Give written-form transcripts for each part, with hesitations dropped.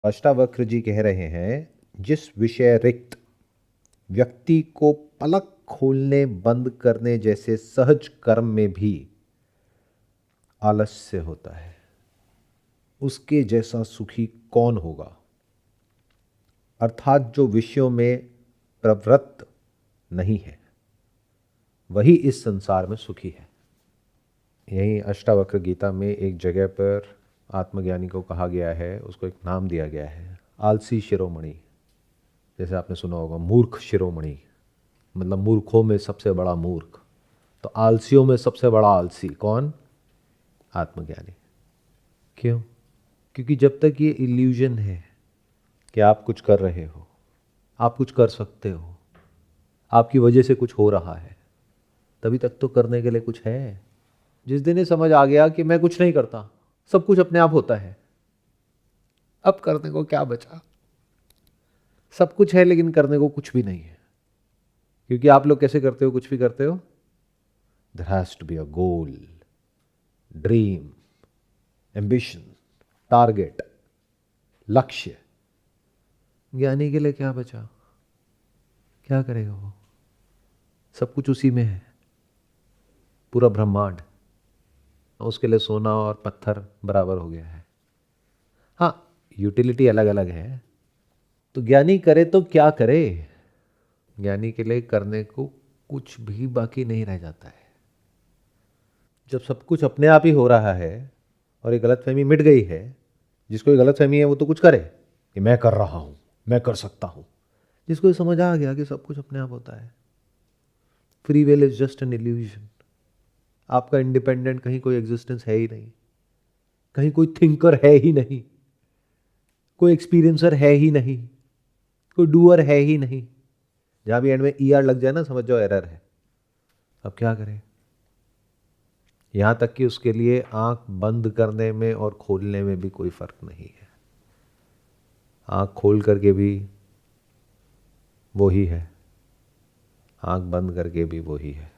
अष्टावक्र जी कह रहे हैं, जिस विषय रिक्त व्यक्ति को पलक खोलने बंद करने जैसे सहज कर्म में भी आलस्य होता है, उसके जैसा सुखी कौन होगा। अर्थात जो विषयों में प्रवृत्त नहीं है वही इस संसार में सुखी है। यही अष्टावक्र गीता में एक जगह पर आत्मज्ञानी को कहा गया है, उसको एक नाम दिया गया है, आलसी शिरोमणि। जैसे आपने सुना होगा मूर्ख शिरोमणि, मतलब मूर्खों में सबसे बड़ा मूर्ख। तो आलसियों में सबसे बड़ा आलसी कौन? आत्मज्ञानी। क्यों? क्योंकि जब तक ये इल्यूजन है कि आप कुछ कर रहे हो, आप कुछ कर सकते हो, आपकी वजह से कुछ हो रहा है, तभी तक तो करने के लिए कुछ है। जिस दिन ये समझ आ गया कि मैं कुछ नहीं करता, सब कुछ अपने आप होता है, अब करने को क्या बचा? सब कुछ है लेकिन करने को कुछ भी नहीं है। क्योंकि आप लोग कैसे करते हो, कुछ भी करते हो, there has to be a goal, dream, ambition, target, लक्ष्य। ज्ञानी के लिए क्या बचा? क्या करेगा वो? सब कुछ उसी में है, पूरा ब्रह्मांड उसके लिए सोना और पत्थर बराबर हो गया है। हाँ, यूटिलिटी अलग अलग है। तो ज्ञानी करे तो क्या करे? ज्ञानी के लिए करने को कुछ भी बाकी नहीं रह जाता है। जब सब कुछ अपने आप ही हो रहा है और ये गलतफहमी मिट गई है, जिसको ये गलतफहमी है वो तो कुछ करे कि मैं कर रहा हूं, मैं कर सकता हूं। जिसको ये समझ आ गया कि सब कुछ अपने आप होता है, free will is just an illusion. आपका इंडिपेंडेंट कहीं कोई एग्जिस्टेंस है ही नहीं, कहीं कोई थिंकर है ही नहीं, कोई एक्सपीरियंसर है ही नहीं, कोई डूअर है ही नहीं। जहां भी एंड में ईआर लग जाए ना, समझ जाओ एरर है। अब क्या करें? यहां तक कि उसके लिए आंख बंद करने में और खोलने में भी कोई फर्क नहीं है। आंख खोल करके भी वही है, आंख बंद करके भी वही है,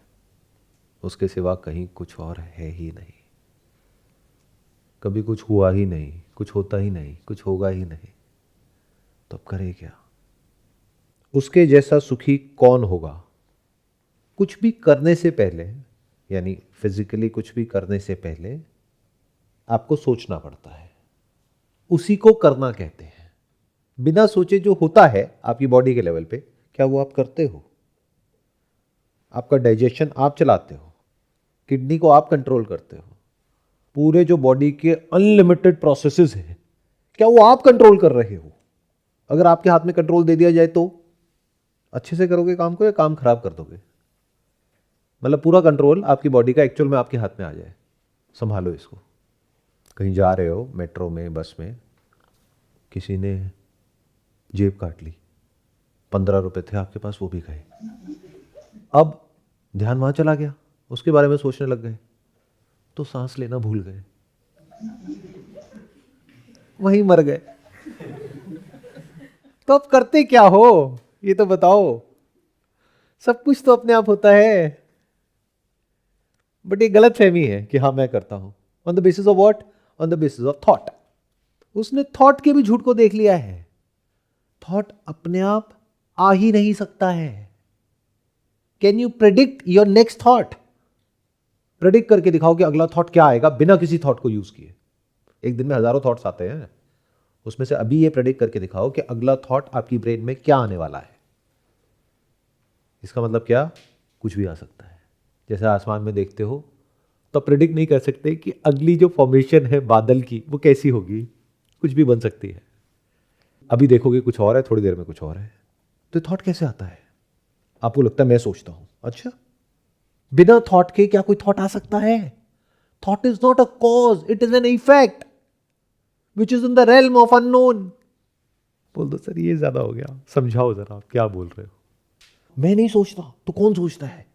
उसके सिवा कहीं कुछ और है ही नहीं। कभी कुछ हुआ ही नहीं, कुछ होता ही नहीं, कुछ होगा ही नहीं, तो अब करे क्या? उसके जैसा सुखी कौन होगा? कुछ भी करने से पहले, यानी फिजिकली कुछ भी करने से पहले आपको सोचना पड़ता है, उसी को करना कहते हैं। बिना सोचे जो होता है आपकी बॉडी के लेवल पे, क्या वो आप करते हो? आपका डाइजेशन आप चलाते हो, किडनी को आप कंट्रोल करते हो, पूरे जो बॉडी के अनलिमिटेड प्रोसेसेस हैं, क्या वो आप कंट्रोल कर रहे हो? अगर आपके हाथ में कंट्रोल दे दिया जाए तो अच्छे से करोगे काम को या काम खराब कर दोगे? मतलब पूरा कंट्रोल आपकी बॉडी का एक्चुअल में आपके हाथ में आ जाए, संभालो इसको। कहीं जा रहे हो, मेट्रो में, बस में, किसी ने जेब काट ली, 15 रुपए थे आपके पास, वो भी गए। अब ध्यान वहां चला गया, उसके बारे में सोचने लग गए, तो सांस लेना भूल गए, वहीं मर गए। तो अब करते क्या हो, ये तो बताओ। सब कुछ तो अपने आप होता है, बट ये गलत फहमी है कि हाँ मैं करता हूं। On the basis of what? On the basis of thought. उसने थॉट के भी झूठ को देख लिया है। थॉट अपने आप आ ही नहीं सकता है। Can you predict your next thought? Predict करके दिखाओ कि अगला थॉट क्या आएगा बिना किसी थॉट को यूज किए। एक दिन में हजारों थॉट्स आते हैं, उसमें से अभी ये प्रेडिक्ट करके दिखाओ कि अगला थॉट आपकी ब्रेन में क्या आने वाला है। इसका मतलब क्या? कुछ भी आ सकता है। जैसे आसमान में देखते हो तो प्रेडिक्ट नहीं कर सकते कि अगली जो फॉर्मेशन है बादल की वो कैसी होगी, कुछ भी बन सकती है। अभी देखोगे कुछ और है, थोड़ी देर में कुछ और है। तो थॉट कैसे आता है? आपको लगता है मैं सोचता हूं, अच्छा, बिना थॉट के क्या कोई थॉट आ सकता है? Thought is not a cause, it is an effect which is in the realm of unknown. बोल दो सर ये ज्यादा हो गया, समझाओ जरा आप क्या बोल रहे हो। मैं नहीं सोचता तो कौन सोचता है?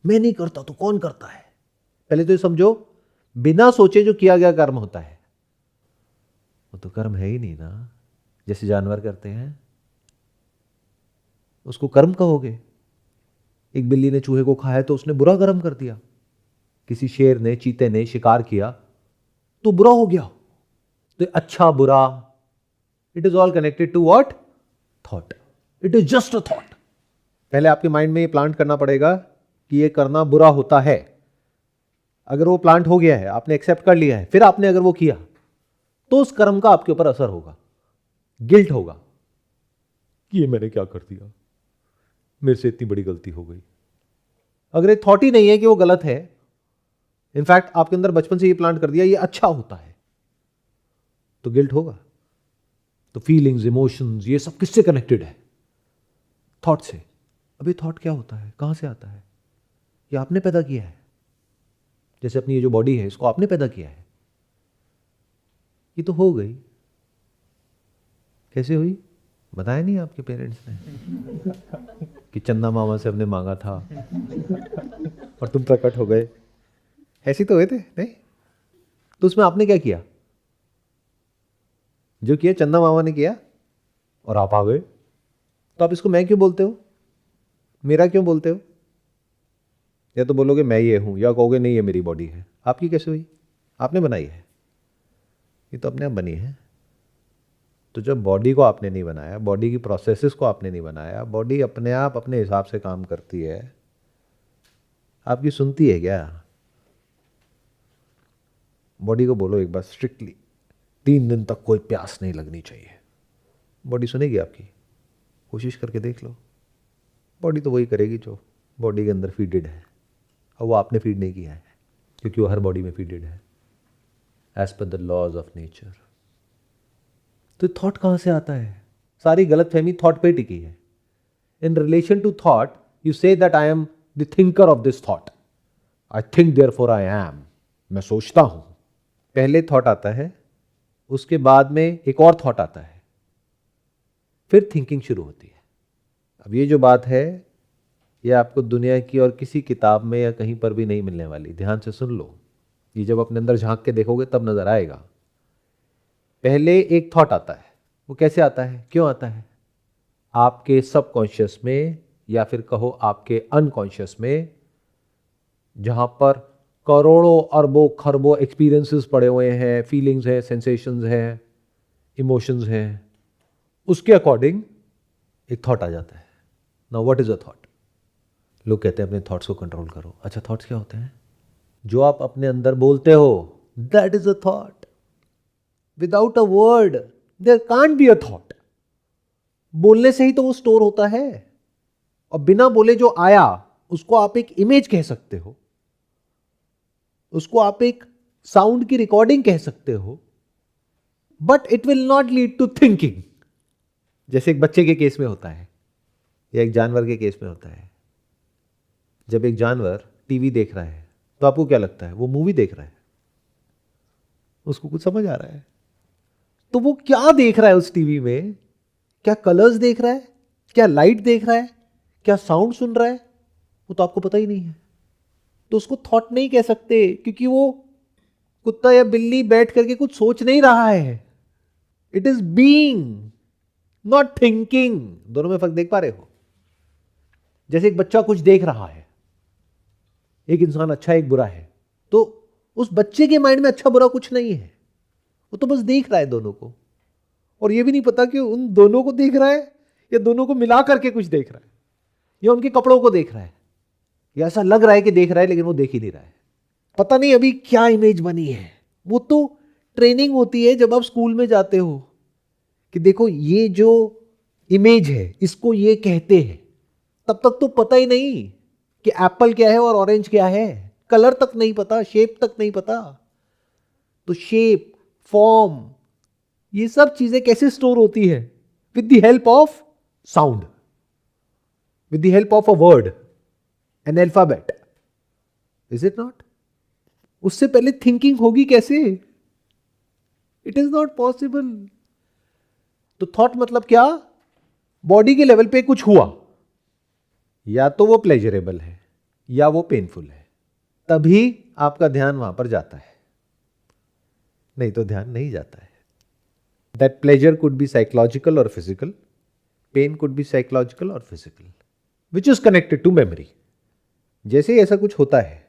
मैं नहीं करता तो कौन करता है? पहले तो ये समझो, बिना सोचे जो किया गया कर्म होता है वो तो कर्म है ही नहीं ना। जैसे जानवर करते हैं उसको कर्म कहोगे? एक बिल्ली ने चूहे को खाया तो उसने बुरा कर्म कर दिया। किसी शेर ने, चीते ने शिकार किया तो बुरा हो गया। तो अच्छा बुरा it is all connected to what? Thought. It is just a thought. पहले आपके माइंड में ये प्लांट करना पड़ेगा कि ये करना बुरा होता है. अगर वो प्लांट हो गया है, आपने एक्सेप्ट कर लिया है, फिर आपने अगर वो किया तो उस कर्म का आपके ऊपर असर होगा, गिल्ट होगा कि ये मैंने क्या कर दिया, मेरे से इतनी बड़ी गलती हो गई. अगर एक थॉट ही नहीं है कि वो गलत है, इनफैक्ट आपके अंदर बचपन से ये प्लांट कर दिया ये अच्छा होता है, तो गिल्ट होगा. तो फीलिंग्स, इमोशंस, ये सब किससे कनेक्टेड है? थॉट से. अभी थॉट क्या होता है, कहां से आता है? ये आपने पैदा किया है. जैसे अपनी ये जो बॉडी है, इसको आपने पैदा किया है. ये तो हो गई. कैसे हुई? बताया नहीं आपके पेरेंट्स ने कि चंदा मामा से हमने मांगा था और तुम प्रकट हो गए. ऐसे तो हुए थे नहीं? तो उसमें आपने क्या किया? जो किया चंदा मामा ने किया और आप आ गए. तो आप इसको मैं क्यों बोलते हो, मेरा क्यों बोलते हो? या तो बोलोगे मैं ये हूं, या कहोगे नहीं ये मेरी बॉडी है. आपकी कैसे हुई? आपने बनाई है. ये तो अपने आप बनी है. तो जब बॉडी को आपने नहीं बनाया, बॉडी की प्रोसेसेस को आपने नहीं बनाया, बॉडी अपने आप अपने हिसाब से काम करती है. आपकी सुनती है क्या? बॉडी को बोलो एक बार स्ट्रिक्टली 3 दिन तक कोई प्यास नहीं लगनी चाहिए. बॉडी सुनेगी आपकी? कोशिश करके देख लो. बॉडी तो वही करेगी जो बॉडी के अंदर फीडेड है, और वो आपने फीड नहीं किया है, क्योंकि वो हर बॉडी में फीडेड है as per the laws of nature. तो थॉट कहां से आता है? सारी गलत फहमी थॉट पे टिकी है. In relation to thought you say that I am the thinker of this thought. I think therefore I am. मैं सोचता हूं. पहले थॉट आता है, उसके बाद में एक और थॉट आता है, फिर थिंकिंग शुरू होती है. अब ये जो बात है, ये आपको दुनिया की और किसी किताब में या कहीं पर भी नहीं मिलने वाली. ध्यान से सुन लो. ये जब अपने अंदर झांक के देखोगे तब नजर आएगा. पहले एक थॉट आता है. वो कैसे आता है, क्यों आता है? आपके सबकॉन्शियस में, या फिर कहो आपके अनकॉन्शियस में, जहां पर करोड़ों अरबों खरबों एक्सपीरियंसेस पड़े हुए हैं, फीलिंग्स हैं, सेंसेशंस हैं, इमोशंस हैं, उसके अकॉर्डिंग एक थॉट आ जाता है. Now what is a thought? लोग कहते हैं अपने थॉट्स को कंट्रोल करो. अच्छा, थॉट्स क्या होते हैं? जो आप अपने अंदर बोलते हो, that is a thought. Without a word there can't be a thought. बोलने से ही तो वो स्टोर होता है, और बिना बोले जो आया उसको आप एक इमेज कह सकते हो, उसको आप एक साउंड की रिकॉर्डिंग कह सकते हो, but it will not lead to thinking. जैसे एक बच्चे के केस में होता है, या एक जानवर के केस में होता है. जब एक जानवर टीवी देख रहा है तो आपको क्या लगता है? वो मूवी देख रहा है. उसको कुछ समझ आ रहा है. तो वो क्या देख रहा है उस टीवी में? क्या कलर्स देख रहा है, क्या लाइट देख रहा है, क्या साउंड सुन रहा है? वो तो आपको पता ही नहीं है. तो उसको थॉट नहीं कह सकते, क्योंकि वो कुत्ता या बिल्ली बैठ करके कुछ सोच नहीं रहा है. It is being, not thinking. दोनों में फर्क देख पा रहे हो? जैसे एक बच्चा कुछ देख रहा है, एक इंसान अच्छा एक बुरा है, तो उस बच्चे के माइंड में अच्छा बुरा कुछ नहीं है. वो तो बस देख रहा है दोनों को, और ये भी नहीं पता कि उन दोनों को देख रहा है या दोनों को मिला करके कुछ देख रहा है, या उनके कपड़ों को देख रहा है, या ऐसा लग रहा है कि देख रहा है लेकिन वो देख ही नहीं रहा है. पता नहीं अभी क्या इमेज बनी है. वो तो ट्रेनिंग होती है जब आप स्कूल में जाते हो कि देखो ये जो इमेज है इसको ये कहते हैं. तब तक तो पता ही नहीं कि एप्पल क्या है और ऑरेंज क्या है. कलर तक नहीं पता, शेप तक नहीं पता. तो शेप, फॉर्म, ये सब चीजें कैसे स्टोर होती है? With the help of sound, with the help of a word, an alphabet. Is it not? उससे पहले थिंकिंग होगी कैसे? It is not possible. तो थॉट मतलब क्या? बॉडी के लेवल पे कुछ हुआ, या तो वो प्लेजरेबल है या वो पेनफुल है, तभी आपका ध्यान वहां पर जाता है. नहीं तो ध्यान नहीं जाता है. That pleasure could be psychological और physical, pain could be psychological और physical, which is connected to memory. जैसे ही ऐसा कुछ होता है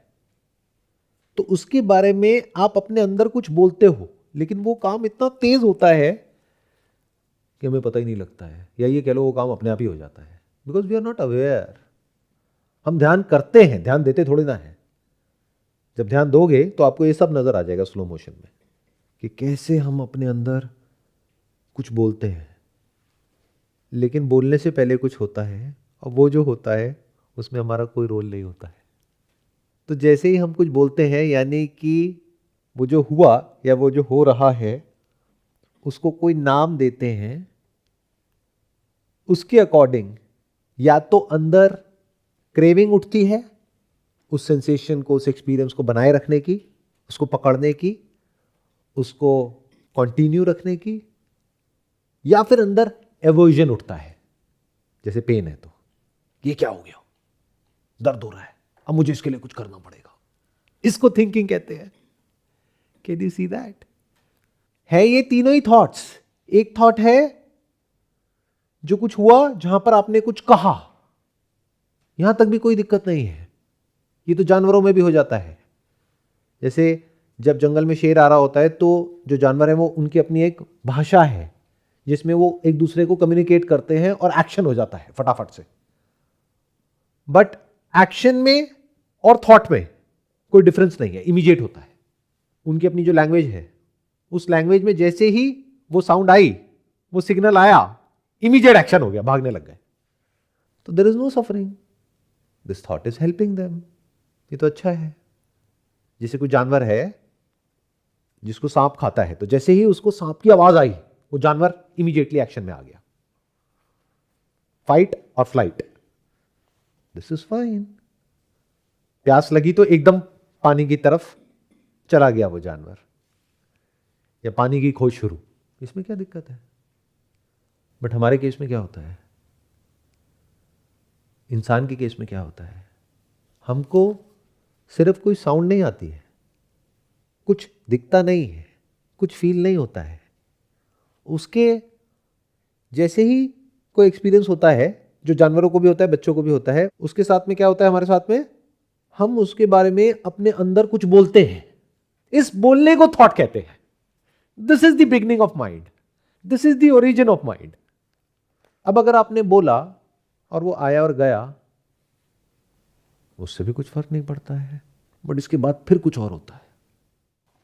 तो उसके बारे में आप अपने अंदर कुछ बोलते हो, लेकिन वो काम इतना तेज होता है कि हमें पता ही नहीं लगता है, या ये कह लो वो काम अपने आप ही हो जाता है, because we are not aware. हम ध्यान करते हैं, ध्यान देते थोड़ी ना है। जब ध्यान दोगे तो आपको ये सब नजर आ जाएगा स्लो मोशन में कि कैसे हम अपने अंदर कुछ बोलते हैं, लेकिन बोलने से पहले कुछ होता है, और वो जो होता है उसमें हमारा कोई रोल नहीं होता है। तो जैसे ही हम कुछ बोलते हैं, यानी कि वो जो हुआ या वो जो हो रहा है उसको कोई नाम देते हैं, उसके अकॉर्डिंग या तो अंदर क्रेविंग उठती है उस सेंसेशन को, उस एक्सपीरियंस को बनाए रखने की, उसको पकड़ने की, उसको कंटिन्यू रखने की, या फिर अंदर एवर्जन उठता है। जैसे पेन है तो ये क्या हो गया, दर्द हो रहा है, अब मुझे इसके लिए कुछ करना पड़ेगा, इसको थिंकिंग कहते हैं। Can you see that? है ये तीनों ही थॉट्स। एक थॉट है जो कुछ हुआ, जहां पर आपने कुछ कहा, यहां तक भी कोई दिक्कत नहीं है, ये तो जानवरों में भी हो जाता है। जैसे जब जंगल में शेर आ रहा होता है तो जो जानवर है वो उनकी अपनी एक भाषा है जिसमें वो एक दूसरे को कम्युनिकेट करते हैं और एक्शन हो जाता है फटाफट से। बट एक्शन में और थॉट में कोई डिफरेंस नहीं है, इमीडिएट होता है। उनकी अपनी जो लैंग्वेज है, उस लैंग्वेज में जैसे ही वो साउंड आई, वो सिग्नल आया, इमीडिएट एक्शन हो गया, भागने लग गए। तो there is no suffering, this thought is helping them. ये तो अच्छा है। जैसे कोई जानवर है जिसको सांप खाता है, तो जैसे ही उसको सांप की आवाज आई, वो जानवर इमीडिएटली एक्शन में आ गया, फाइट और फ्लाइट। This is fine. प्यास लगी तो एकदम पानी की तरफ चला गया वो जानवर, या पानी की खोज शुरू, इसमें क्या दिक्कत है? बट हमारे केस में क्या होता है, इंसान के केस में क्या होता है, हमको सिर्फ कोई साउंड नहीं आती है, कुछ दिखता नहीं है, कुछ फील नहीं होता है, उसके जैसे ही कोई एक्सपीरियंस होता है जो जानवरों को भी होता है, बच्चों को भी होता है, उसके साथ में क्या होता है, हमारे साथ में हम उसके बारे में अपने अंदर कुछ बोलते हैं। इस बोलने को थॉट कहते हैं। This is the beginning of mind, this is the origin of mind. अब अगर आपने बोला और वो आया और गया, उससे भी कुछ फर्क नहीं पड़ता है, बट इसके बाद फिर कुछ और होता है।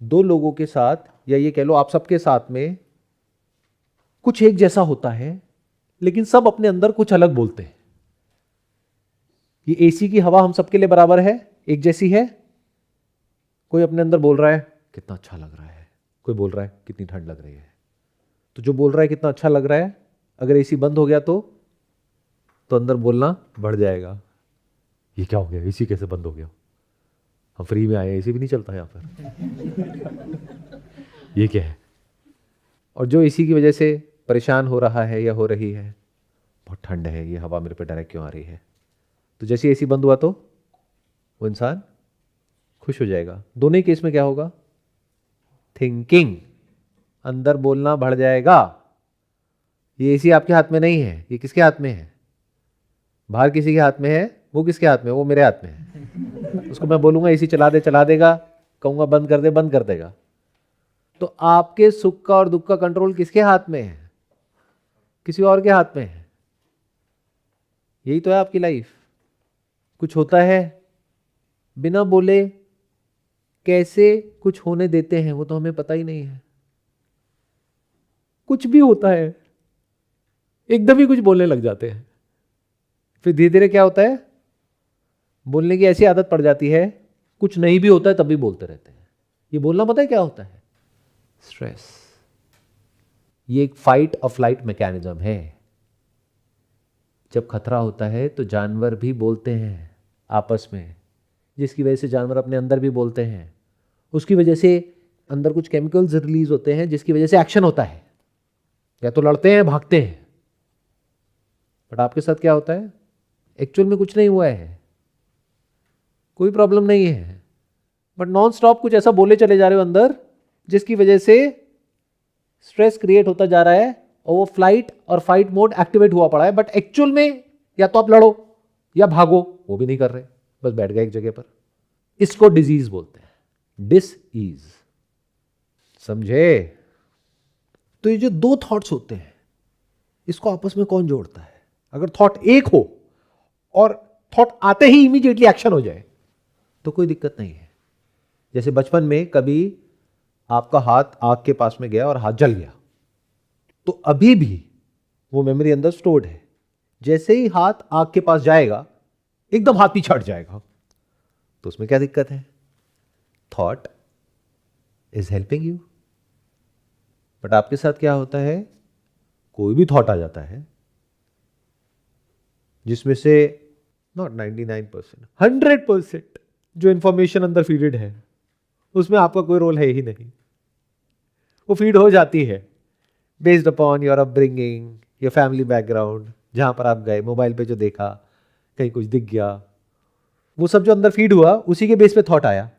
दो लोगों के साथ, या ये कह लो आप सबके साथ में कुछ एक जैसा होता है, लेकिन सब अपने अंदर कुछ अलग बोलते हैं। ये एसी की हवा हम सबके लिए बराबर है, एक जैसी है। कोई अपने अंदर बोल रहा है कितना अच्छा लग रहा है, कोई बोल रहा है कितनी ठंड लग रही है। तो जो बोल रहा है कितना अच्छा लग रहा है, अगर एसी बंद हो गया तो अंदर बोलना बढ़ जाएगा, ये क्या हो गया, एसी कैसे बंद हो गया, हम फ्री में आए, एसी भी नहीं चलता यहां पर, ये क्या है। और जो एसी की वजह से परेशान हो रहा है या हो रही है, बहुत ठंड है, ये हवा मेरे पे डायरेक्ट क्यों आ रही है, तो जैसे एसी बंद हुआ तो वो इंसान खुश हो जाएगा। दोनों ही केस में क्या होगा, थिंकिंग, अंदर बोलना बढ़ जाएगा। ये एसी आपके हाथ में नहीं है, ये किसके हाथ में है, बाहर किसी के हाथ में है, वो किसके हाथ में, वो मेरे हाथ में है। उसको मैं बोलूंगा एसी चला दे, चला देगा, कहूंगा बंद कर दे, बंद कर देगा। तो आपके सुख का और दुख का कंट्रोल किसके हाथ में है, किसी और के हाथ में है। यही तो है आपकी लाइफ। कुछ होता है, बिना बोले कैसे कुछ होने देते हैं वो तो हमें पता ही नहीं है। कुछ भी होता है, एकदम ही कुछ बोलने लग जाते हैं, फिर धीरे धीरे क्या होता है, बोलने की ऐसी आदत पड़ जाती है, कुछ नहीं भी होता है तब भी बोलते रहते हैं। ये बोलना पता है क्या होता है, स्ट्रेस। ये एक फाइट और फ्लाइट मैकेनिज्म है। जब खतरा होता है तो जानवर भी बोलते हैं आपस में, जिसकी वजह से जानवर अपने अंदर भी बोलते हैं। उसकी वजह से अंदर कुछ केमिकल्स रिलीज होते हैं जिसकी वजह से एक्शन होता है, या तो लड़ते हैं, भागते हैं। बट आपके साथ क्या होता है, एक्चुअल में कुछ नहीं हुआ है, कोई प्रॉब्लम नहीं है, बट नॉन स्टॉप कुछ ऐसा बोले चले जा रहे हो अंदर जिसकी वजह से स्ट्रेस क्रिएट होता जा रहा है और वो फ्लाइट और फाइट मोड एक्टिवेट हुआ पड़ा है। बट एक्चुअल में या तो आप लड़ो या भागो, वो भी नहीं कर रहे, बस बैठ गए एक जगह पर। इसको डिजीज बोलते हैं, डिसईज। समझे? तो ये जो दो थॉट्स होते हैं, इसको आपस में कौन जोड़ता है? अगर थॉट एक हो और थॉट आते ही इमीडिएटली एक्शन हो जाए तो कोई दिक्कत नहीं है। जैसे बचपन में कभी आपका हाथ आग के पास में गया और हाथ जल गया, तो अभी भी वो मेमोरी अंदर स्टोर्ड है। जैसे ही हाथ आग के पास जाएगा एकदम हाथ पीछे हट जाएगा, तो उसमें क्या दिक्कत है? Thought is helping you. But आपके साथ क्या होता है? कोई भी थॉट आ जाता है जिसमें से नॉट 99%, 100% जो इंफॉर्मेशन अंदर फीडेड है उसमें आपका कोई रोल है ही नहीं। वो फीड हो जाती है based upon your upbringing, your family background, जहां पर आप गए, मोबाइल पे जो देखा, कहीं कुछ दिख गया, वो सब जो अंदर फीड हुआ उसी के बेस पे थॉट आया।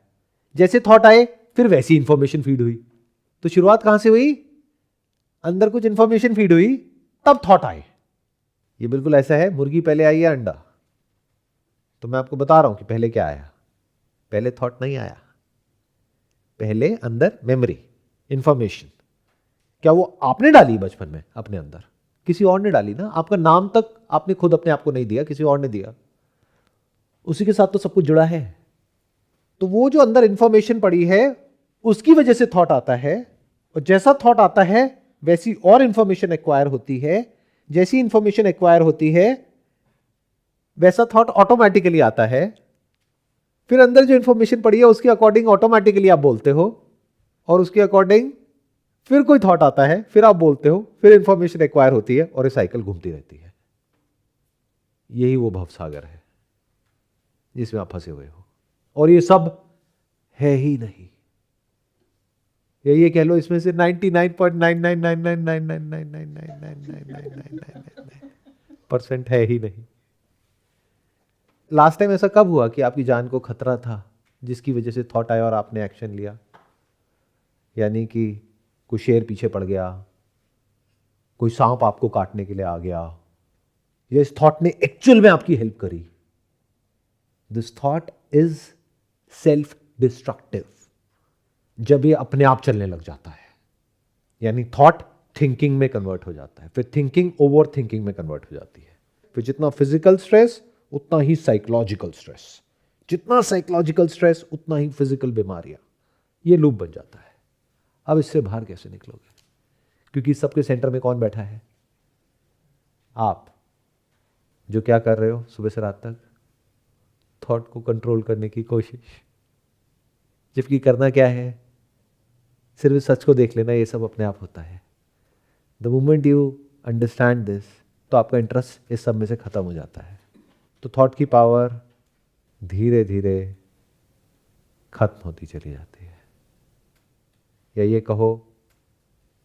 जैसे थॉट आए फिर वैसी इंफॉर्मेशन फीड हुई। तो शुरुआत कहां से हुई? अंदर कुछ इंफॉर्मेशन फीड हुई, तब थॉट आए। ये बिल्कुल ऐसा है, मुर्गी पहले आई या अंडा? तो मैं आपको बता रहा हूं कि पहले क्या आया। पहले थॉट नहीं आया, पहले अंदर मेमोरी, इंफॉर्मेशन। क्या वो आपने डाली बचपन में अपने अंदर? किसी और ने डाली ना। आपका नाम तक आपने खुद अपने आप को नहीं दिया, किसी और ने दिया। उसी के साथ तो सब कुछ जुड़ा है। तो वो जो अंदर इंफॉर्मेशन पड़ी है उसकी वजह से थॉट आता है, और जैसा थॉट आता है वैसी और इंफॉर्मेशन एक्वायर होती है। जैसी इंफॉर्मेशन एक्वायर होती है वैसा थॉट ऑटोमेटिकली आता है। फिर अंदर जो इंफॉर्मेशन पड़ी है उसके अकॉर्डिंग ऑटोमेटिकली आप बोलते हो, और उसके अकॉर्डिंग फिर कोई थॉट आता है, फिर आप बोलते हो, फिर इंफॉर्मेशन एक्वायर होती है और ये साइकिल घूमती रहती है। यही वो भवसागर है जिसमें आप फंसे हुए हो, और ये सब है ही नहीं। ये कह लो इसमें से 99.999999999999% है ही नहीं। लास्ट टाइम ऐसा कब हुआ कि आपकी जान को खतरा था जिसकी वजह से थॉट आया और आपने एक्शन लिया? यानी कि कोई शेर पीछे पड़ गया, कोई सांप आपको काटने के लिए आ गया, या इस थॉट ने एक्चुअल में आपकी हेल्प करी। This thought is self destructive जब ये अपने आप चलने लग जाता है। यानी थॉट थिंकिंग में कन्वर्ट हो जाता है, फिर थिंकिंग ओवर थिंकिंग में कन्वर्ट हो जाती है। फिर जितना फिजिकल स्ट्रेस उतना ही साइकोलॉजिकल स्ट्रेस, जितना साइकोलॉजिकल स्ट्रेस उतना ही फिजिकल बीमारियां। ये लूप बन जाता है। अब इससे बाहर कैसे निकलोगे? क्योंकि सबके सेंटर में कौन बैठा है? आप, जो क्या कर रहे हो सुबह से रात तक? थॉट को कंट्रोल करने की कोशिश। जबकि करना क्या है? सिर्फ सच को देख लेना, ये सब अपने आप होता है। The moment you understand this, तो आपका इंटरेस्ट इस सब में से खत्म हो जाता है। तो थॉट की पावर धीरे धीरे खत्म होती चली जाती है। या ये कहो,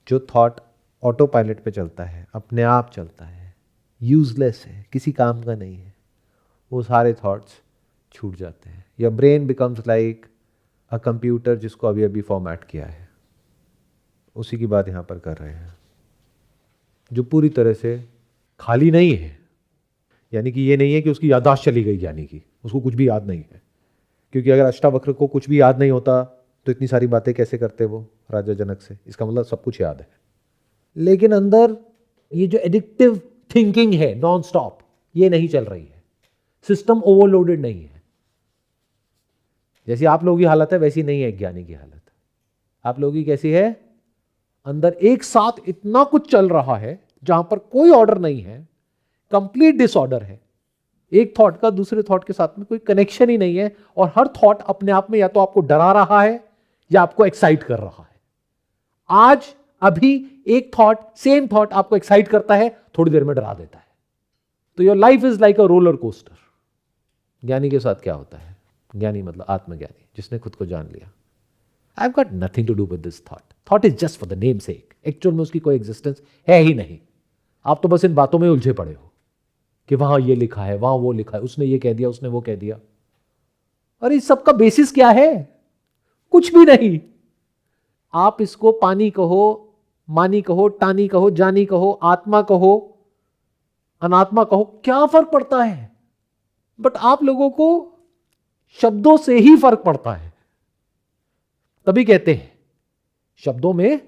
जो थॉट ऑटो पायलट पे चलता है, अपने आप चलता है, यूजलेस है, किसी काम का नहीं है, वो सारे थॉट्स छूट जाते हैं। Your brain becomes like a computer जिसको अभी अभी फॉर्मेट किया है। उसी की बात यहाँ पर कर रहे हैं, जो पूरी तरह से खाली नहीं है। यानी कि ये नहीं है कि उसकी याददाश्त चली गई, यानी कि उसको कुछ भी याद नहीं है। क्योंकि अगर अष्टावक्र को कुछ भी याद नहीं होता तो इतनी सारी बातें कैसे करते वो राजा जनक से? इसका मतलब सब कुछ याद है। लेकिन अंदर ये जो एडिक्टिव थिंकिंग है नॉन स्टॉप, ये नहीं चल रही है। सिस्टम ओवरलोडेड नहीं है। जैसी आप लोगों की हालत है वैसी नहीं है ज्ञानी की हालत। आप लोगों की कैसी है? अंदर एक साथ इतना कुछ चल रहा है जहां पर कोई ऑर्डर नहीं है, कंप्लीट डिसऑर्डर है। एक थॉट का दूसरे थॉट के साथ में कोई कनेक्शन ही नहीं है, और हर थॉट अपने आप में या तो आपको डरा रहा है या आपको एक्साइट कर रहा है। आज अभी एक थॉट, सेम थॉट आपको एक्साइट करता है, थोड़ी देर में डरा देता है। तो your life is like a roller coaster. ज्ञानी के साथ क्या होता है? ज्ञानी मतलब आत्मज्ञानी, जिसने खुद को जान लिया। I have got nothing to do with this thought. Thought is just for the name sake. Actual में उसकी कोई एग्जिस्टेंस है ही नहीं। आप तो बस इन बातों में उलझे पड़े हो कि वहां ये लिखा है, वहां वो लिखा है, उसने ये कह दिया, उसने वो कह दिया। और इस सब का बेसिस क्या है? कुछ भी नहीं। आप इसको पानी कहो, मानी कहो, टानी कहो, जानी कहो, आत्मा कहो, अनात्मा कहो, क्या फर्क पड़ता है? बट आप लोगों को शब्दों से ही फर्क पड़ता है। तभी कहते हैं शब्दों में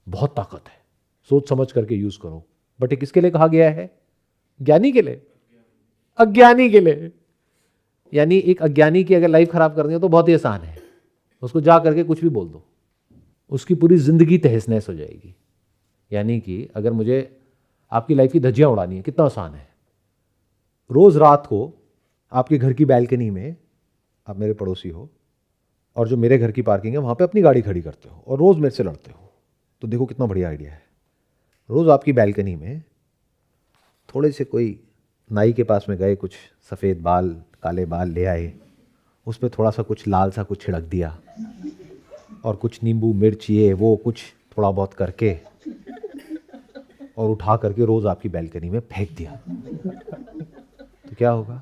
बहुत ताकत है, सोच समझ करके यूज करो। बट ये किसके लिए कहा गया है? ज्ञानी के लिए, अज्ञानी के लिए। यानी एक अज्ञानी की अगर लाइफ खराब करनी हो तो बहुत ही आसान है, उसको जा करके कुछ भी बोल दो, उसकी पूरी जिंदगी तहस नहस हो जाएगी। यानी कि अगर मुझे आपकी लाइफ की धज्जियां उड़ानी है, कितना आसान है। रोज रात को आपके घर की बैल्कनी में, आप मेरे पड़ोसी हो और जो मेरे घर की पार्किंग है वहां पे अपनी गाड़ी खड़ी करते हो और रोज मेरे से लड़ते हो, तो देखो कितना बढ़िया आइडिया है। रोज आपकी बैल्कनी में थोड़े से कोई नाई के पास में गए, कुछ सफ़ेद बाल काले बाल ले आए, उस पर थोड़ा सा कुछ लाल सा कुछ छिड़क दिया और कुछ नींबू मिर्च ये वो कुछ थोड़ा बहुत करके और उठा करके रोज़ आपकी बैल्कनी में फेंक दिया, तो क्या होगा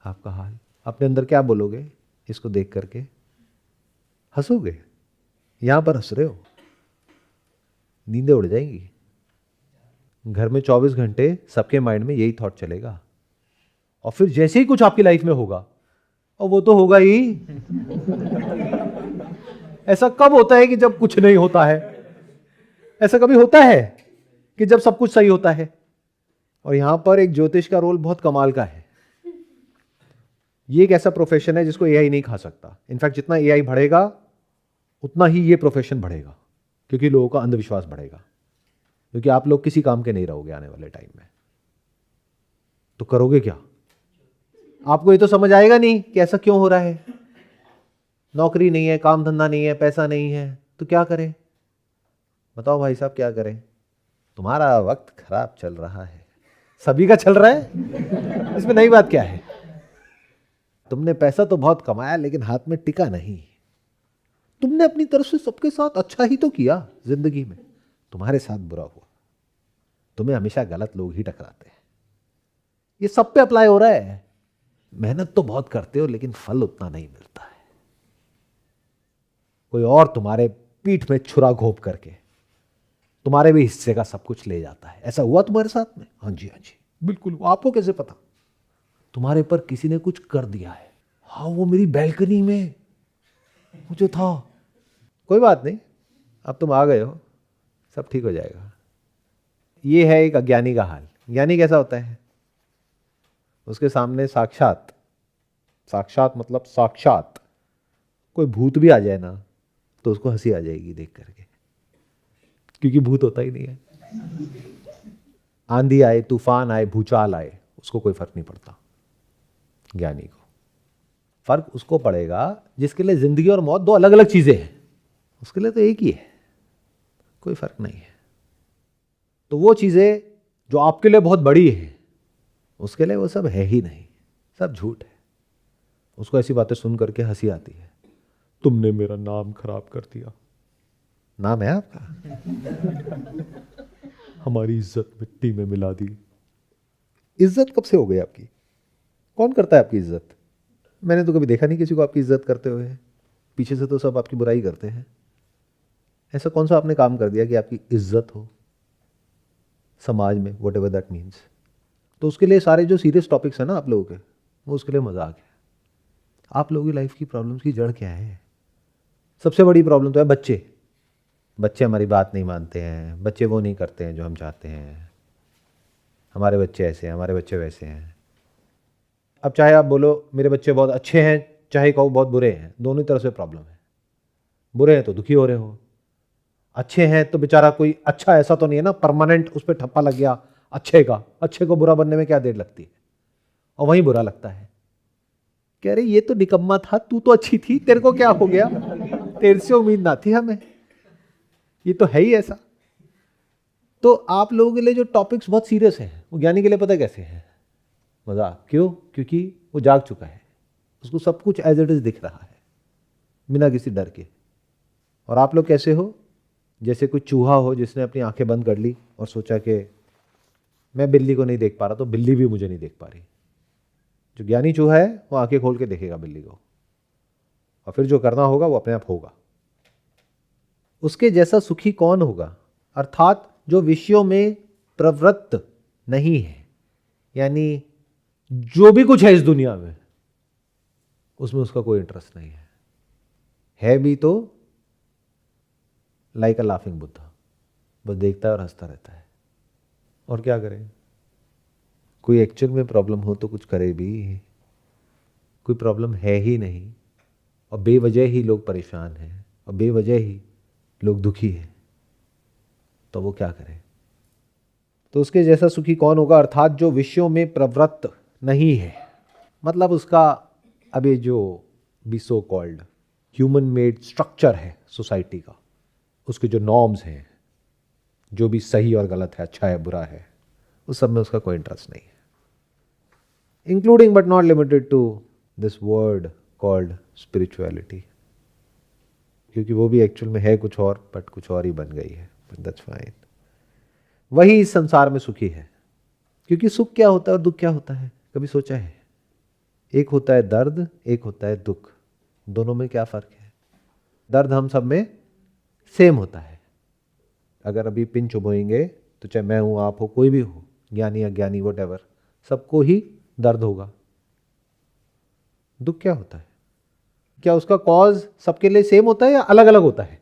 आपका हाल? अपने अंदर क्या बोलोगे इसको देख करके? हंसोगे। यहाँ पर हंस रहे हो, नींदें उड़ जाएंगी। घर में 24 घंटे सबके माइंड में यही थॉट चलेगा, और फिर जैसे ही कुछ आपकी लाइफ में होगा, और वो तो होगा ही। ऐसा कब होता है कि जब कुछ नहीं होता है? ऐसा कभी होता है कि जब सब कुछ सही होता है? और यहां पर एक ज्योतिष का रोल बहुत कमाल का है। ये एक ऐसा प्रोफेशन है जिसको एआई नहीं खा सकता। इनफैक्ट जितना एआई बढ़ेगा उतना ही ये प्रोफेशन बढ़ेगा, क्योंकि लोगों का अंधविश्वास बढ़ेगा, क्योंकि आप लोग किसी काम के नहीं रहोगे आने वाले टाइम में। तो करोगे क्या? आपको ये तो समझ आएगा नहीं कि ऐसा क्यों हो रहा है। नौकरी नहीं है, काम धंधा नहीं है, पैसा नहीं है, तो क्या करें? बताओ भाई साहब, क्या करें? तुम्हारा वक्त खराब चल रहा है, सभी का चल रहा है, इसमें नई बात क्या है? तुमने पैसा तो बहुत कमाया लेकिन हाथ में टिका नहीं। तुमने अपनी तरफ से सबके साथ अच्छा ही तो किया जिंदगी में, तुम्हारे साथ बुरा हुआ। तुम्हें हमेशा गलत लोग ही टकराते हैं। ये सब पे अप्लाई हो रहा है। मेहनत तो बहुत करते हो लेकिन फल उतना नहीं मिलता है। कोई और तुम्हारे पीठ में छुरा घोंप करके तुम्हारे भी हिस्से का सब कुछ ले जाता है। ऐसा हुआ तुम्हारे साथ में? हाँ जी, हाँ जी, बिल्कुल। आपको कैसे पता? तुम्हारे पर किसी ने कुछ कर दिया है। हाँ, वो मेरी बैल्कनी में मुझे था। कोई बात नहीं, अब तुम आ गए हो, सब ठीक हो जाएगा। ये है एक अज्ञानी का हाल। ज्ञानी कैसा होता है? उसके सामने साक्षात, साक्षात मतलब साक्षात, कोई भूत भी आ जाए ना तो उसको हंसी आ जाएगी देख करके, क्योंकि भूत होता ही नहीं है। आंधी आए, तूफान आए, भूचाल आए, उसको कोई फर्क नहीं पड़ता। ज्ञानी को फर्क उसको पड़ेगा जिसके लिए जिंदगी और मौत दो अलग अलग चीजें हैं। उसके लिए तो एक ही है, कोई फर्क नहीं है। तो वो चीजें जो आपके लिए बहुत बड़ी है, उसके लिए वो सब है ही नहीं, सब झूठ है। उसको ऐसी बातें सुन करके हंसी आती है। तुमने मेरा नाम खराब कर दिया। नाम है आपका? हमारी इज्जत मिट्टी में मिला दी। इज्जत कब से हो गई आपकी? कौन करता है आपकी इज्जत? मैंने तो कभी देखा नहीं किसी को आपकी इज्जत करते हुए। पीछे से तो सब आपकी बुराई करते हैं। ऐसा कौन सा आपने काम कर दिया कि आपकी इज्जत हो समाज में, वट एवर दैट मीन्स? तो उसके लिए सारे जो सीरियस टॉपिक्स हैं ना आप लोगों के, वो उसके लिए मजाक है। आप लोगों की लाइफ की प्रॉब्लम्स की जड़ क्या है? सबसे बड़ी प्रॉब्लम तो है बच्चे। बच्चे हमारी बात नहीं मानते हैं, बच्चे वो नहीं करते हैं जो हम चाहते हैं, हमारे बच्चे ऐसे हैं, हमारे बच्चे वैसे हैं। अब चाहे आप बोलो मेरे बच्चे बहुत अच्छे हैं, चाहे कहो बहुत बुरे हैं, दोनों तरफ से प्रॉब्लम है। बुरे हैं तो दुखी हो रहे हो, अच्छे हैं तो बेचारा कोई अच्छा ऐसा तो नहीं है ना परमानेंट उस पर ठप्पा लग गया अच्छे का। अच्छे को बुरा बनने में क्या देर लगती है, और वहीं बुरा लगता है। कह रहे ये तो निकम्मा था, तू तो अच्छी थी, तेरे को क्या हो गया? तेरे से उम्मीद ना थी हमें। ये तो है ही ऐसा। तो आप लोगों के लिए जो टॉपिक्स बहुत सीरियस हैं, वो ज्ञानी के लिए पता कैसे है? मजाक। क्यों? क्योंकि वो जाग चुका है, उसको सब कुछ एज इट इज दिख रहा है बिना किसी डर के। और आप लोग कैसे हो? जैसे कोई चूहा हो जिसने अपनी आंखें बंद कर ली और सोचा कि मैं बिल्ली को नहीं देख पा रहा तो बिल्ली भी मुझे नहीं देख पा रही। जो ज्ञानी चूहा है वो आंखें खोल के देखेगा बिल्ली को, और फिर जो करना होगा वो अपने आप होगा। उसके जैसा सुखी कौन होगा? अर्थात जो विषयों में प्रवृत्त नहीं है, यानी जो भी कुछ है इस दुनिया में उसमें उसका कोई इंटरेस्ट नहीं है भी तो लाइक अ लाफिंग बुद्धा, बस देखता है और हंसता रहता है। और क्या करें? कोई एक्चुअल में प्रॉब्लम हो तो कुछ करे भी, कोई प्रॉब्लम है ही नहीं और बेवजह ही लोग परेशान हैं और बेवजह ही लोग दुखी हैं, तो वो क्या करे? तो उसके जैसा सुखी कौन होगा? अर्थात जो विषयों में प्रवृत्त नहीं है, मतलब उसका अभी जो भी so called human made structure है सोसाइटी का, उसके जो नॉर्म्स हैं, जो भी सही और गलत है, अच्छा है बुरा है, उस सब में उसका कोई इंटरेस्ट नहीं है, including but not limited to this word called spirituality, क्योंकि वो भी एक्चुअल में है कुछ और, बट कुछ और ही बन गई है, बट दैट्स फाइन। वही इस संसार में सुखी है, क्योंकि सुख क्या होता है और दुख क्या होता है, कभी सोचा है? एक होता है दर्द, एक होता है दुख, दोनों में क्या फर्क है? दर्द हम सब में सेम होता है। अगर अभी पिन चुभोएंगे तो चाहे मैं हूं, आप हो, कोई भी हो, ज्ञानी अज्ञानी व्हाटएवर, सबको ही दर्द होगा। दुख क्या होता है? क्या उसका कॉज सबके लिए सेम होता है या अलग अलग होता है?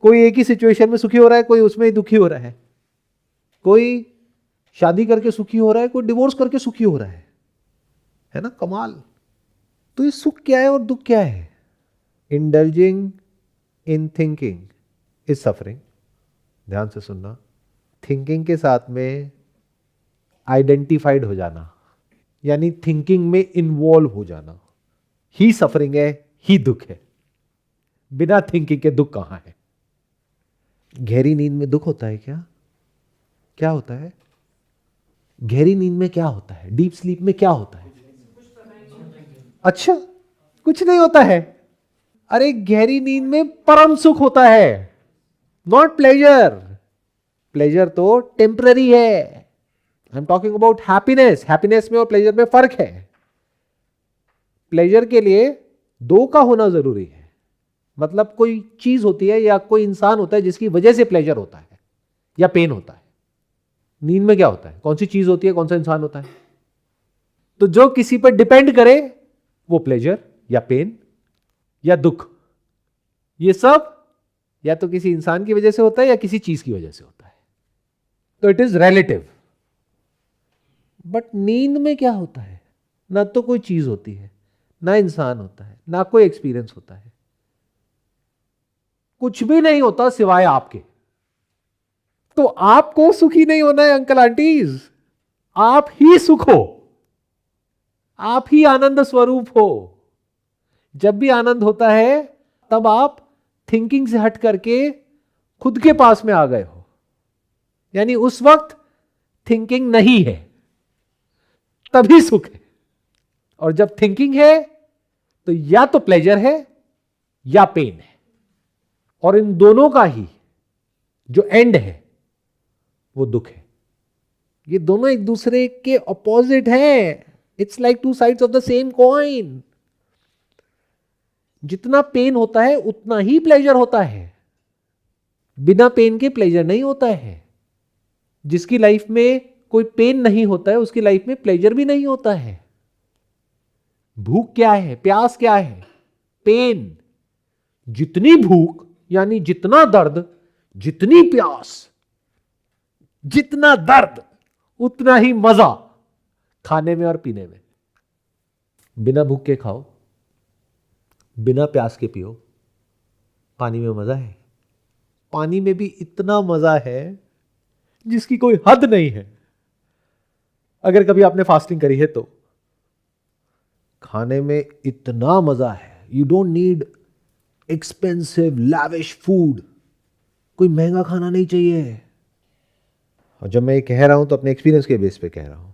कोई एक ही सिचुएशन में सुखी हो रहा है, कोई उसमें ही दुखी हो रहा है, कोई शादी करके सुखी हो रहा है, कोई डिवोर्स करके सुखी हो रहा है ना? कमाल। तो ये सुख क्या है और दुख क्या है? Indulging in thinking is suffering. ध्यान से सुनना, थिंकिंग के साथ में आइडेंटिफाइड हो जाना, यानी थिंकिंग में इन्वॉल्व हो जाना, ही सफरिंग है, ही दुख है। बिना थिंकिंग के दुख कहां है? गहरी नींद में दुख होता है क्या? क्या होता है गहरी नींद में? क्या होता है डीप स्लीप में? क्या होता है? अच्छा, कुछ नहीं होता है। अरे गहरी नींद में परम सुख होता है, नॉट प्लेजर। प्लेजर तो टेम्पररी है। I am talking about happiness. Happiness में और प्लेजर में फर्क है। प्लेजर के लिए दो का होना जरूरी है, मतलब कोई चीज होती है या कोई इंसान होता है जिसकी वजह से प्लेजर होता है या पेन होता है। नींद में क्या होता है? कौन सी चीज होती है, कौन सा इंसान होता है? तो जो किसी पर डिपेंड करे वो प्लेजर या पेन या दुख, ये सब या तो किसी इंसान की वजह से होता है या किसी चीज की वजह से होता है। तो इट इज रिलेटिव। बट नींद में क्या होता है? ना तो कोई चीज होती है, ना इंसान होता है, ना कोई एक्सपीरियंस होता है, कुछ भी नहीं होता सिवाय आपके। तो आपको सुखी नहीं होना है अंकल आंटीज, आप ही सुख हो, आप ही आनंद स्वरूप हो। जब भी आनंद होता है तब आप थिंकिंग से हट करके खुद के पास में आ गए हो, यानी उस वक्त थिंकिंग नहीं है, तभी सुख है। और जब थिंकिंग है तो या तो प्लेजर है या पेन है, और इन दोनों का ही जो एंड है वो दुख है। ये दोनों एक दूसरे के अपोजिट हैं। It's like two sides of the same coin. जितना पेन होता है उतना ही प्लेजर होता है। बिना पेन के प्लेजर नहीं होता है। जिसकी लाइफ में कोई पेन नहीं होता है उसकी लाइफ में प्लेजर भी नहीं होता है। भूख क्या है, प्यास क्या है? पेन। जितनी भूख यानी जितना दर्द, जितनी प्यास, जितना दर्द, उतना ही मजा खाने में और पीने में। बिना भूख के खाओ, बिना प्यास के पियो, पानी में मजा है। पानी में भी इतना मजा है जिसकी कोई हद नहीं है, अगर कभी आपने फास्टिंग करी है तो। खाने में इतना मजा है, you don't need expensive lavish food. कोई महंगा खाना नहीं चाहिए। और जब मैं ये कह रहा हूं तो अपने एक्सपीरियंस के बेस पे कह रहा हूं।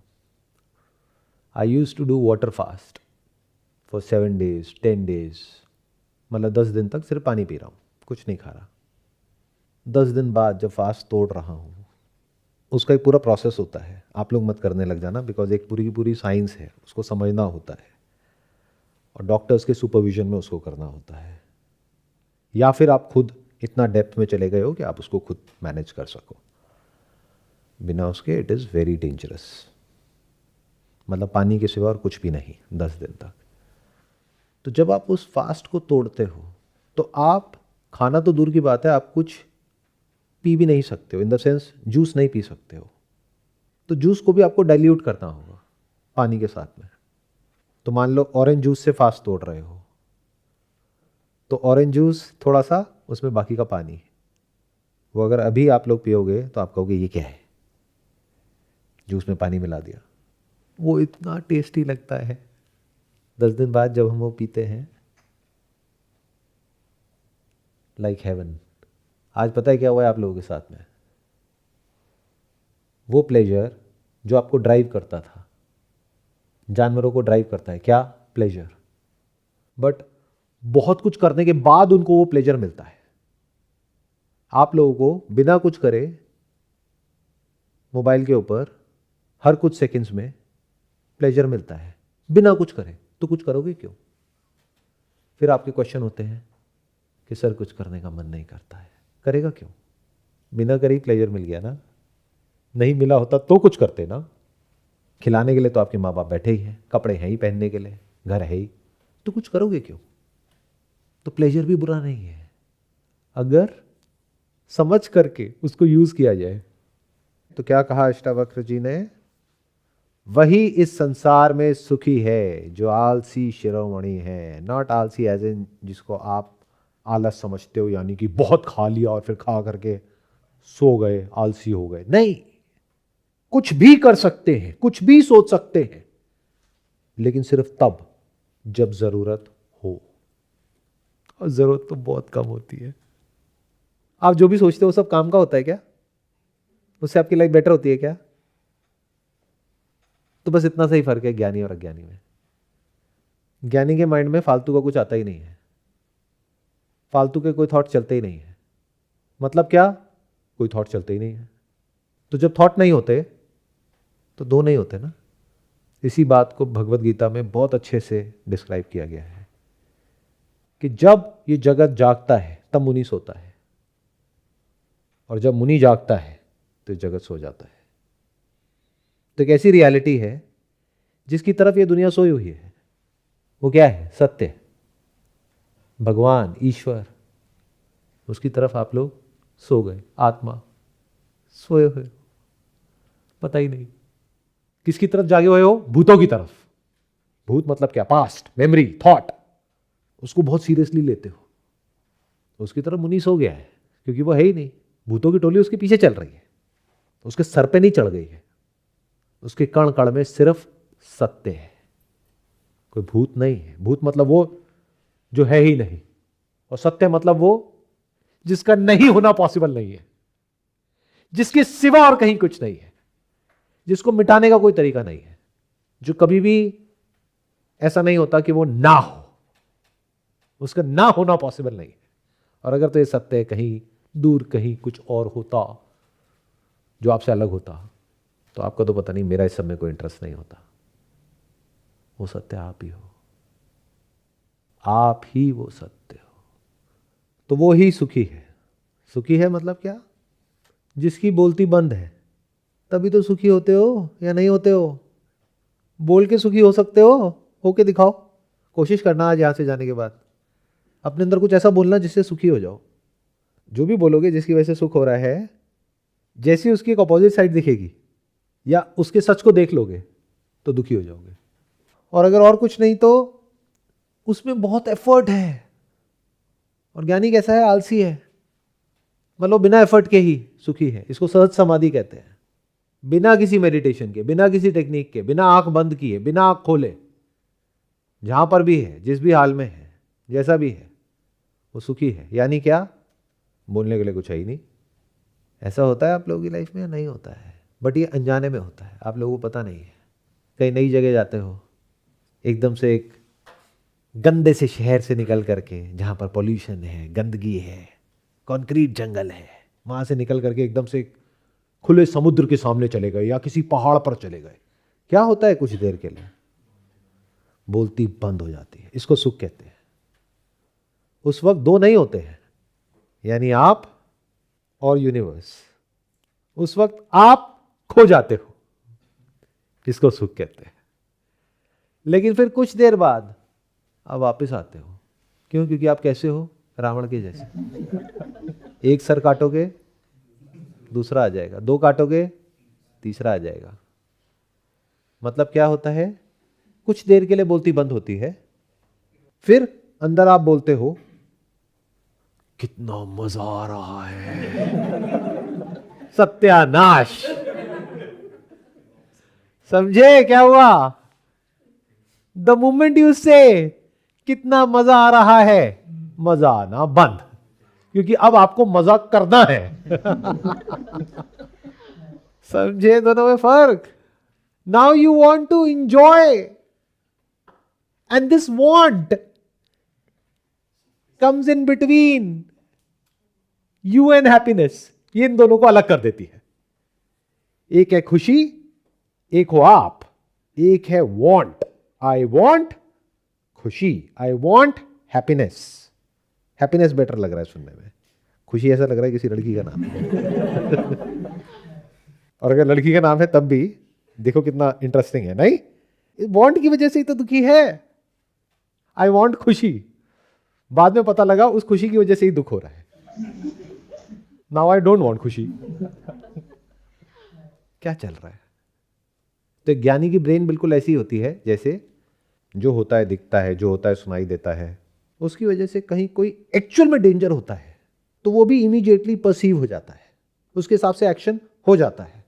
I use to do water fast for 7 days 10 days, मतलब 10 दिन तक सिर्फ पानी पी रहा हूं, कुछ नहीं खा रहा। 10 दिन बाद जब फास्ट तोड़ रहा हूं, उसका एक पूरा प्रोसेस होता है। आप लोग मत करने लग जाना, बिकॉज एक पूरी की पूरी साइंस है, उसको समझना होता है और डॉक्टर्स के सुपरविजन में उसको करना होता है। या फिर आप खुद इतना डेप्थ में चले गए हो कि आप उसको खुद मैनेज कर सको। बिना उसके इट इज़ वेरी डेंजरस। मतलब पानी के सिवा और कुछ भी नहीं 10 दिन तक। तो जब आप उस फास्ट को तोड़ते हो तो आप, खाना तो दूर की बात है, आप कुछ पी भी नहीं सकते हो, इन द सेंस जूस नहीं पी सकते हो, तो जूस को भी आपको डाइल्यूट करना होगा पानी के साथ में। तो मान लो ऑरेंज जूस से फास्ट तोड़ रहे हो, तो ऑरेंज जूस थोड़ा सा, उसमें बाकी का पानी, वो अगर अभी आप लोग पियोगे तो आप कहोगे ये क्या है, जूस में पानी मिला दिया। वो इतना टेस्टी लगता है, 10 दिन बाद जब हम वो पीते हैं, लाइक हेवन। आज पता है क्या हुआ है आप लोगों के साथ में? वो प्लेजर जो आपको ड्राइव करता था, जानवरों को ड्राइव करता है क्या? प्लेजर। बट बहुत कुछ करने के बाद उनको वो प्लेजर मिलता है। आप लोगों को बिना कुछ करे मोबाइल के ऊपर हर कुछ सेकंड्स में प्लेजर मिलता है, बिना कुछ करे। तो कुछ करोगे क्यों? फिर आपके क्वेश्चन होते हैं कि सर कुछ करने का मन नहीं करता है। करेगा क्यों? बिना करे ही प्लेजर मिल गया ना। नहीं मिला होता तो कुछ करते ना। खिलाने के लिए तो आपके माँ बाप बैठे ही हैं, कपड़े हैं ही पहनने के लिए, घर है ही, तो कुछ करोगे क्यों? तो प्लेजर भी बुरा नहीं है अगर समझ करके उसको यूज किया जाए। तो क्या कहा अष्टावक्र जी ने? वही इस संसार में सुखी है जो आलसी शिरोमणि है। नॉट आलसी एज इन जिसको आप आलस समझते हो, यानी कि बहुत खा लिया और फिर खा करके सो गए, आलसी हो गए। नहीं, कुछ भी कर सकते हैं, कुछ भी सोच सकते हैं, लेकिन सिर्फ तब जब जरूरत हो, और जरूरत तो बहुत कम होती है। आप जो भी सोचते हो सब काम का होता है क्या? उससे आपकी लाइफ बेटर होती है क्या? तो बस इतना सही फर्क है ज्ञानी और अज्ञानी में। ज्ञानी के माइंड में फालतू का कुछ आता ही नहीं है, फालतू के कोई थॉट चलते ही नहीं है। मतलब क्या? कोई थॉट चलते ही नहीं है। तो जब थॉट नहीं होते तो दो नहीं होते ना। इसी बात को भगवत गीता में बहुत अच्छे से डिस्क्राइब किया गया है कि जब ये जगत जागता है तब मुनि सोता है, और जब मुनि जागता है तो जगत सो जाता है। तो एक ऐसी रियलिटी है जिसकी तरफ ये दुनिया सोई हुई है। वो क्या है? सत्य, भगवान, ईश्वर। उसकी तरफ आप लोग सो गए, आत्मा सोए हुए हो, पता ही नहीं। किसकी तरफ जागे हुए हो? भूतों की तरफ। भूत मतलब क्या? Past, memory, thought. उसको बहुत सीरियसली लेते हो। उसकी तरफ मुनि सो गया है क्योंकि वो है ही नहीं। भूतों की टोली उसके पीछे चल रही है, उसके सर पे नहीं चढ़ गई है। उसके कण कण में सिर्फ सत्य है, कोई भूत नहीं है। भूत मतलब वो जो है ही नहीं, और सत्य मतलब वो जिसका नहीं होना पॉसिबल नहीं है, जिसके सिवा और कहीं कुछ नहीं है, जिसको मिटाने का कोई तरीका नहीं है, जो कभी भी ऐसा नहीं होता कि वो ना हो, उसका ना होना पॉसिबल नहीं है। और अगर तो ये सत्य कहीं दूर कहीं कुछ और होता जो आपसे अलग होता, तो आपका तो पता नहीं, मेरा इस सब में कोई इंटरेस्ट नहीं होता। वो सत्य आप ही हो, आप ही वो सत्य हो। तो वो ही सुखी है। सुखी है मतलब क्या? जिसकी बोलती बंद है, तभी तो सुखी होते हो, या नहीं होते हो? बोल के सुखी हो सकते हो, होके दिखाओ। कोशिश करना आज यहां से जाने के बाद अपने अंदर कुछ ऐसा बोलना जिससे सुखी हो जाओ। जो भी बोलोगे जिसकी वजह से सुख हो रहा है, जैसी उसकी एक अपोजिट साइड दिखेगी या उसके सच को देख लोगे तो दुखी हो जाओगे। और अगर और कुछ नहीं तो उसमें बहुत एफर्ट है। और ज्ञानी कैसा है? आलसी है, मतलब बिना एफर्ट के ही सुखी है। इसको सहज समाधि कहते हैं। बिना किसी मेडिटेशन के, बिना किसी टेक्निक के, बिना आंख बंद किए, बिना आंख खोले, जहां पर भी है, जिस भी हाल में है, जैसा भी है, वो सुखी है। यानी क्या? बोलने के लिए कुछ है ही नहीं। ऐसा होता है आप लोगों की लाइफ में या नहीं होता है? बट ये अनजाने में होता है, आप लोगों को पता नहीं है। कहीं नई जगह जाते हो, एकदम से एक गंदे से शहर से निकल करके, जहाँ पर पॉल्यूशन है, गंदगी है, कंक्रीट जंगल है, वहाँ से निकल करके एकदम से खुले समुद्र के सामने चले गए या किसी पहाड़ पर चले गए। क्या होता है? कुछ देर के लिए बोलती बंद हो जाती है। इसको सुख कहते हैं। उस वक्त दो नहीं होते हैं, यानी आप और यूनिवर्स। उस वक्त आप खो जाते हो, इसको सुख कहते हैं। लेकिन फिर कुछ देर बाद आप वापस आते हो। क्यों? क्योंकि आप कैसे हो? रावण के जैसे। एक सर काटोगे दूसरा आ जाएगा, 2 काटोगे तीसरा आ जाएगा। मतलब क्या होता है, कुछ देर के लिए बोलती बंद होती है, फिर अंदर आप बोलते हो कितना मजा आ रहा है, सत्यानाश। समझे क्या हुआ? द मोमेंट यू से कितना मजा आ रहा है, मजा आना बंद, क्योंकि अब आपको मजा करना है। समझे दोनों में फर्क? Now you want to enjoy, and this want comes in between you and happiness. ये इन दोनों को अलग कर देती है। एक है खुशी, एक हो आप, एक है वॉन्ट। आई वॉन्ट खुशी, I want happiness. Happiness better लग रहा है सुनने में, खुशी ऐसा लग रहा है किसी लड़की का नाम है। और अगर लड़की का नाम है तब भी देखो कितना इंटरेस्टिंग है, नहीं? वॉन्ट की वजह से ही तो दुखी है। आई वॉन्ट खुशी, बाद में पता लगा उस खुशी की वजह से ही दुख हो रहा है। नाउ आई डोंट वॉन्ट खुशी। क्या चल रहा है? तो एक ज्ञानी की ब्रेन बिल्कुल ऐसी होती है जैसे जो होता है दिखता है, जो होता है सुनाई देता है, उसकी वजह से कहीं कोई एक्चुअल में डेंजर होता है तो वो भी इमीडिएटली परसीव हो जाता है, उसके हिसाब से एक्शन हो जाता है।